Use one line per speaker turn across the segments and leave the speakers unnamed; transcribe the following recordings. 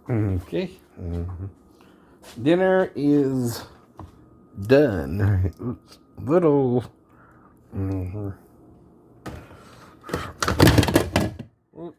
Okay. Dinner is done. Oops. Little. Mm-hmm. Oops.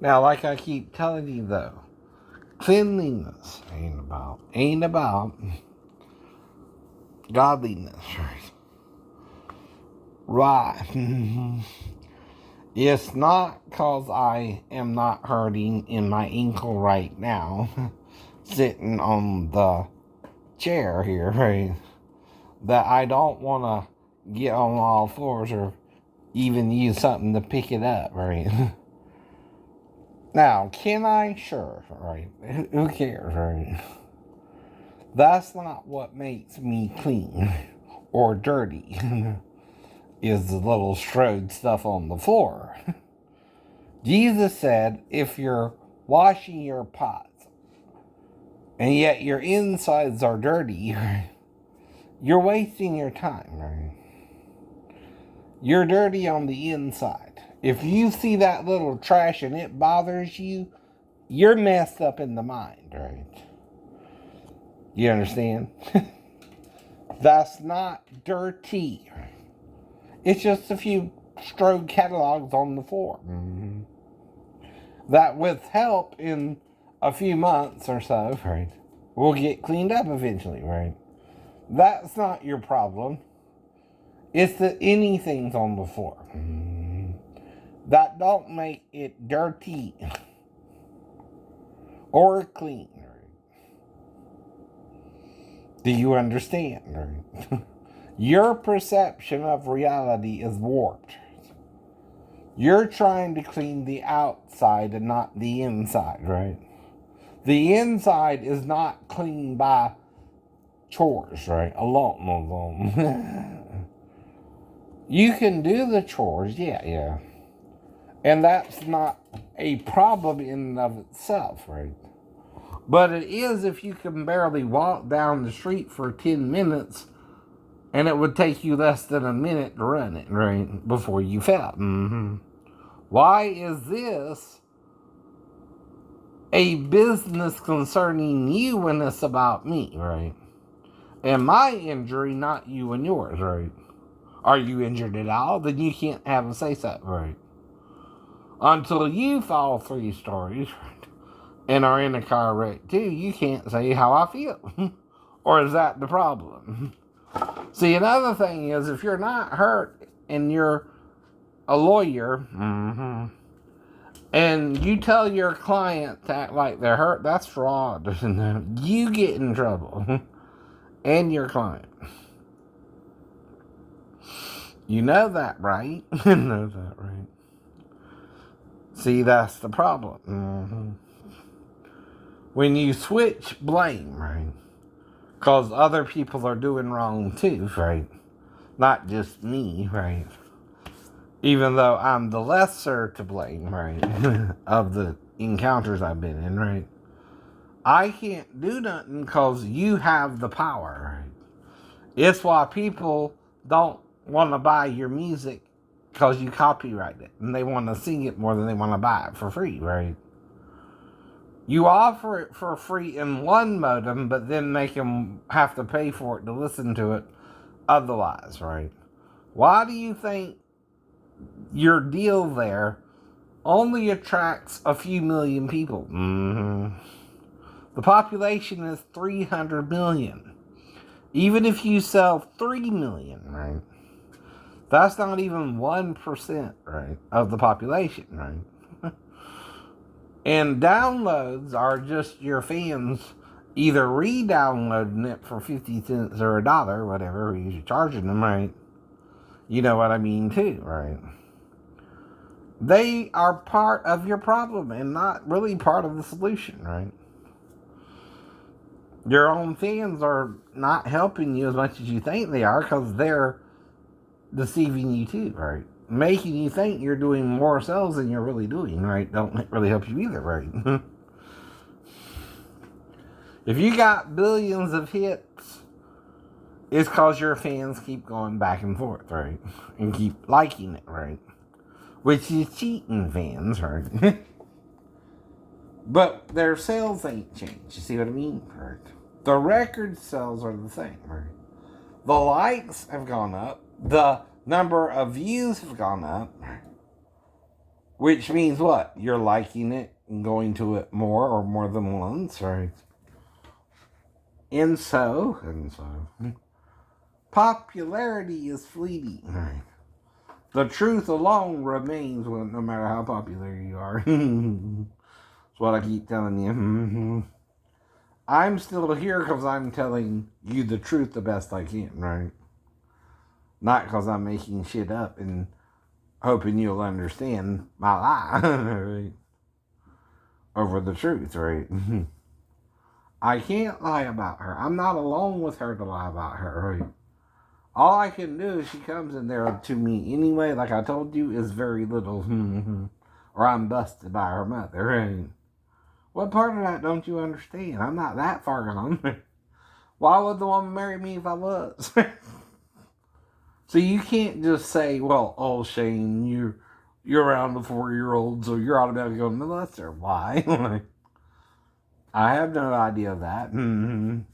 Now, like I keep telling you though, cleanliness ain't about godliness, right? Right. It's not cause I am not hurting in my ankle right now, sitting on the chair here, right? That I don't want to get on all fours or even use something to pick it up, right? Now, can I? Sure, right? Who cares, right? That's not what makes me clean or dirty, is the little strode stuff on the floor. Jesus said if you're washing your pots and yet your insides are dirty, you're wasting your time, right? You're dirty on the inside. If you see that little trash and it bothers you, you're messed up in the mind, right? You understand? That's not dirty. It's just a few strode catalogs on the floor. Mm-hmm. That with help in a few months or so, right, will get cleaned up eventually, right? That's not your problem. It's that anything's on the floor. Mm-hmm. That don't make it dirty or clean. Right? Do you understand? Right? Your perception of reality is warped. You're trying to clean the outside and not the inside, right? The inside is not cleaned by chores, right? Alone. You can do the chores, yeah. And that's not a problem in and of itself, right? But it is if you can barely walk down the street for 10 minutes and it would take you less than a minute to run it, right? Before you fell. Mm-hmm. Why is this a business concerning you when it's about me, right? And my injury, not you and yours, right? Are you injured at all? Then you can't have a say so, right? Until you fall 3 stories, right? And are in a car wreck too, you can't say how I feel. Or is that the problem? See, another thing is if you're not hurt and you're a lawyer, mm-hmm, and you tell your client to act like they're hurt, that's fraud. You get in trouble. And your client. You know that, right? You know that, right? See, that's the problem. Mm-hmm. When you switch blame, right? Because other people are doing wrong too, right? Not just me, right? Even though I'm the lesser to blame, right? Of the encounters I've been in, right? I can't do nothing because you have the power, right? It's why people don't want to buy your music because you copyright it. And they want to sing it more than they want to buy it for free, right? You offer it for free in one modem, but then make them have to pay for it to listen to it otherwise, right? Why do you think your deal there only attracts a few million people? Mm-hmm. The population is 300 million. Even if you sell 3 million, right? That's not even 1%, right, of the population, right? And downloads are just your fans either re-downloading it for 50 cents or $1, whatever you're charging them, right? You know what I mean too, right? They are part of your problem and not really part of the solution, right? Your own fans are not helping you as much as you think they are because they're deceiving you too, right? Making you think you're doing more sales than you're really doing, right? Don't really help you either, right? If you got billions of hits, it's because your fans keep going back and forth, right? And keep liking it, right? Which is cheating fans, right? But their sales ain't changed. You see what I mean? Right. The record sales are the same, right? The likes have gone up. The number of views have gone up. Which means what? You're liking it and going to it more or more than once, right? And so, popularity is fleeting, right? The truth alone remains no matter how popular you are. That's what I keep telling you. I'm still here because I'm telling you the truth the best I can, right? Not because I'm making shit up and hoping you'll understand my lie, right? Over the truth, right? I can't lie about her. I'm not alone with her to lie about her, right? All I can do is she comes in there to me anyway, like I told you, is very little. Or I'm busted by her mother, right? What part of that don't you understand? I'm not that far gone. Why would the woman marry me if I was? So you can't just say, well, oh, Shane, you're around the 4-year-old, so you're automatically going to molest her. Why? I have no idea of that.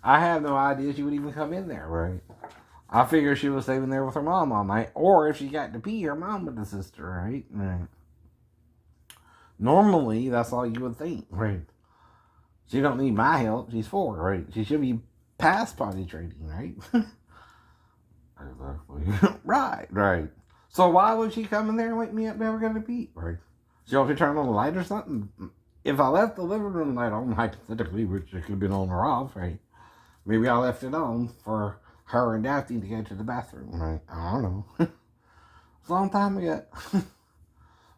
I have no idea she would even come in there, right? I figure she was staying there with her mom all night. Or if she got to pee, her mom would assist her, right? Right. Normally, that's all you would think, right? She don't need my help. She's 4, right? She should be past potty training, right? Right, right. So why would she come in there and wake me up never gonna pee, right? She ought to turn on the light or something. If I left the living room light on, hypothetically, which it could have been on or off, right? Maybe I left it on for her and Daphne to go to the bathroom, right? I don't know. It's a long time ago.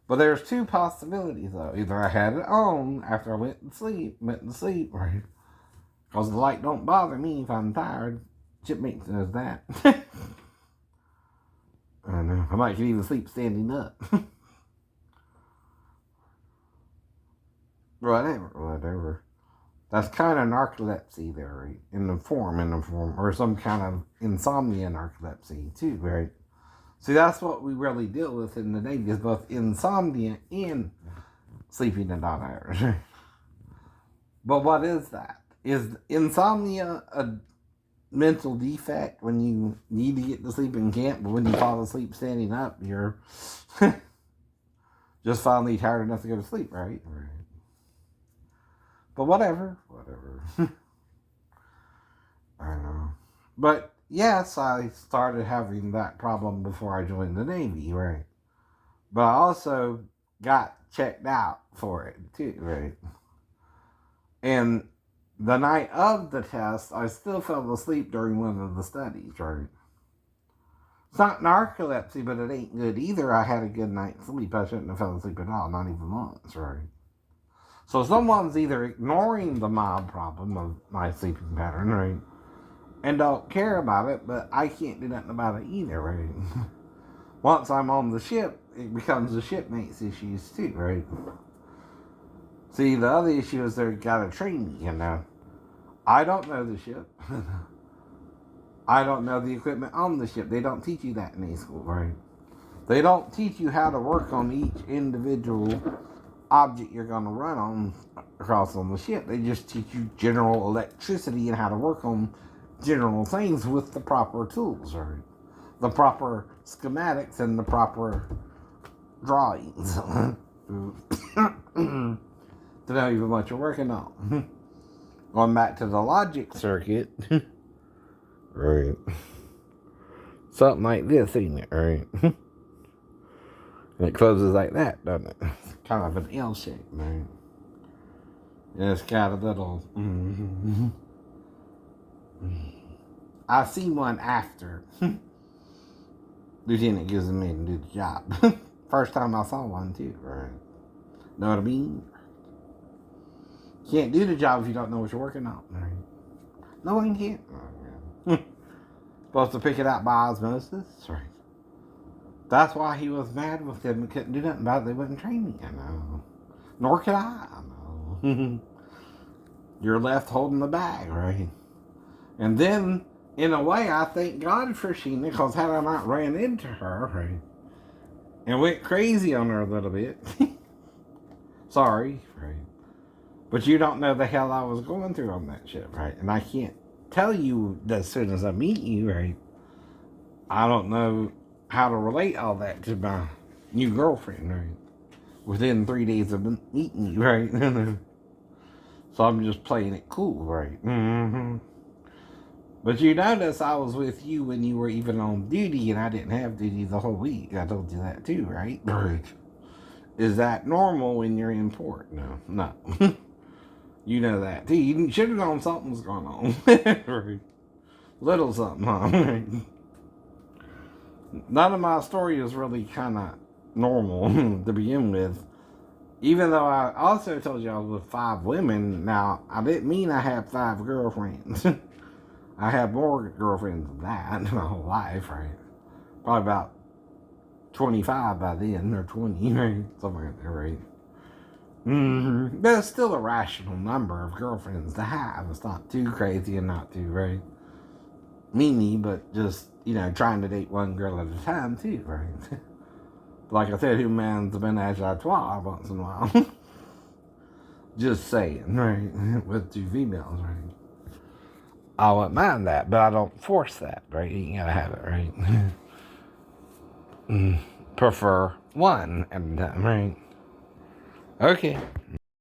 But there's 2 possibilities, though. Either I had it on after I went to sleep, right? Because the light don't bother me if I'm tired. Chipmunk does that. I know. I might even sleep standing up. Whatever. That's kind of narcolepsy there, right? In the form, or some kind of insomnia narcolepsy too, right? See, that's what we really deal with in the Navy is both insomnia and sleeping at odd hours. But what is that? Is insomnia a mental defect when you need to get to sleep and can't, but when you fall asleep standing up, you're just finally tired enough to go to sleep, right? Right. But whatever. I don't know. But yes, I started having that problem before I joined the Navy, right? But I also got checked out for it too, right? And the night of the test, I still fell asleep during one of the studies, right? It's not narcolepsy, but it ain't good either. I had a good night's sleep. I shouldn't have fell asleep at all, not even once, right? So someone's either ignoring the mild problem of my sleeping pattern, right? And don't care about it, but I can't do nothing about it either, right? Once I'm on the ship, it becomes the shipmates' issues too, right? See, the other issue is they've got to train me, I don't know the ship. I don't know the equipment on the ship. They don't teach you that in A school, right? They don't teach you how to work on each individual object you're going to run on across on the ship. They just teach you general electricity and how to work on general things with the proper tools, right? The proper schematics and the proper drawings to know even what you're working on. Going back to the logic circuit, right? Something like this, ain't it, right? And it closes like that, doesn't it? It's kind of an L shape, right? And it's got a little. I see one after Lieutenant gives me to do the job. First time I saw one, too, right? Know what I mean? Can't do the job if you don't know what you're working on, right? No one can. Supposed to pick it up by osmosis, right? That's why he was mad with them and couldn't do nothing about it. They wouldn't train me, I know. Nor could I know. You're left holding the bag, right? And then, in a way, I thank God for Sheena, because had I not ran into her, right, and went crazy on her a little bit, sorry, right, but you don't know the hell I was going through on that shit, right? And I can't tell you as soon as I meet you, right? I don't know how to relate all that to my new girlfriend, right? Within 3 days of meeting you, right? So I'm just playing it cool, right? Mm-hmm. But you notice I was with you when you were even on duty, and I didn't have duty the whole week. I told you that too, right? Right. Is that normal when you're in port? No. No. You know that too. You should have known something was going on. Right. Little something, huh? None of my story is really kind of normal to begin with. Even though I also told you I was with 5 women, now I didn't mean I had 5 girlfriends. I had more girlfriends than that in my whole life, right? Probably about 25 by then, or 20, right? Something like that, right? Mm-hmm. But it's still a rational number of girlfriends to have. It's not too crazy and not too, right? Meany, but just, trying to date one girl at a time, too, right? Like I said, human's a ménage à trois once in a while. Just saying, right? With 2 females, right? I wouldn't mind that, but I don't force that, right? You gotta have it, right? Prefer one at a time, right? Okay.